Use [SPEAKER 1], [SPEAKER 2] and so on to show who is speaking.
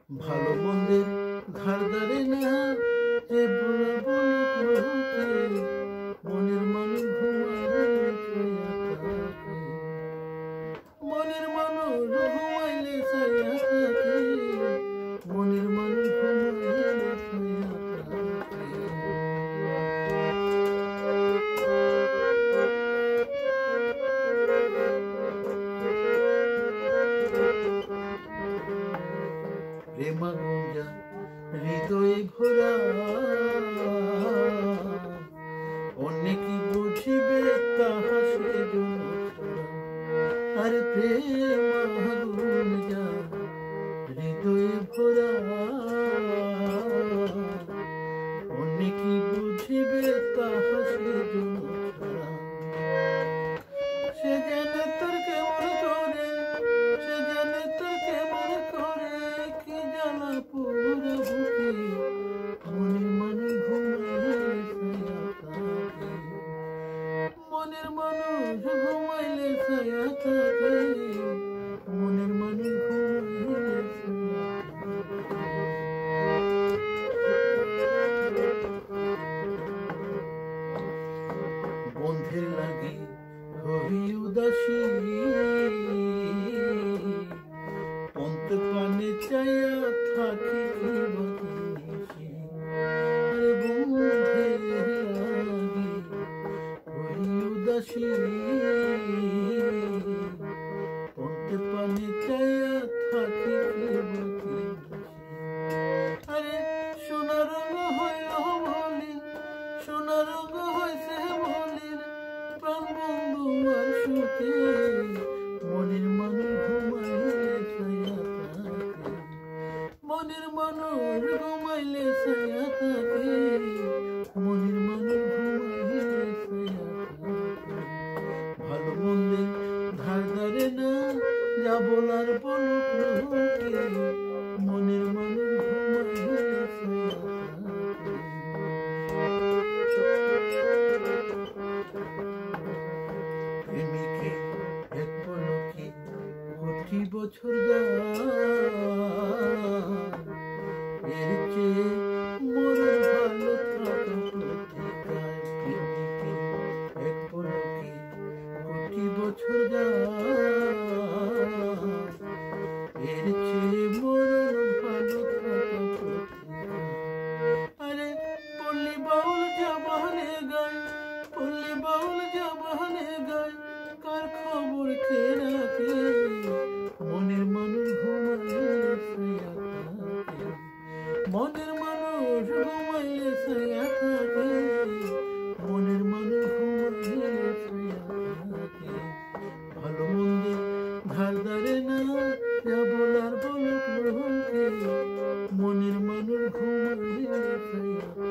[SPEAKER 1] ভালো মন্দের ধার ধারে না যে বলা বলো কাউকে, মনের মানুষ ঘুমাইলে ছায়া থাকে, মনের মানুষ ঘুমাইলে ছায়া থাকে, মনের মানুষ ঘুমাইলে ছায়া থাকে। প্রেমা গুঞ্জা হৃদয়ে ভরা, অনেকে বুঝিবে তাহা সেজন্য ছাড়া। আরে প্রেমা গুঞ্জা হৃদয়ে ভরা, অনেকে বুঝিবে তাহা সেজন্য ছাড়া। সে জানে তোর কেমন করে, সে জানে তোর কেমন করে, কি জানা পুরা বুকে, মনের মানুষ ঘুমাইলে ছায়া থাকে, মনের মানুষ ঘুমাইলে ছায়া থাকে, মনের মানুষ ঘুমাইলে ছায়া থাকে। বন্ধের লাগি হই উদাসী, অন্তর পানে চাইয়া থাকি বাকি। আরে বন্ধের লাগি হই উদাসী, অন্তর পানে চাইয়া থাকি বাকি। আরে সোনার রঙ হইল মলিন, সোনার রঙ হইছে মলিন, প্রাণ বন্ধু আর সুখে, মনের মানুষ ঘুমাইলে ছায়া থাকে, মনের মানুষ ঘুমাইলে ছায়া থাকে, মনের মানুষ ঘুমাইলে ছায়া থাকে। ভালো মন্দে ধার ধারে না যা বলার বলো কাউকে, মনের মানুষ ঘুমাইলে ছায়া থাকে। প্রেমিকে এক পলকে কোটি বছর এর চেয়ে মরণ ভালো থাকা প্রতিকার। প্রেমিকে এক পলকে কোটি বছর এর চেয়ে মরণ ভালো থাকা প্রতিকার। আরে পল্লী বাউল জবানে গায়, পল্লী বাউল জবানে গায়, কার খবর কে রাখে, মনের মানুষ ঘুমাইলে ছায়া থাকে, মনের মানুষ ঘুমাইলে ছায়া থাকে, মনের মানুষ ঘুমাইলে ছায়া থাকে। ভালো মন্দে ধার ধারে না যা বলার বলো কাউকে, মনের মানুষ ঘুমাইলে ছায়া থাকে।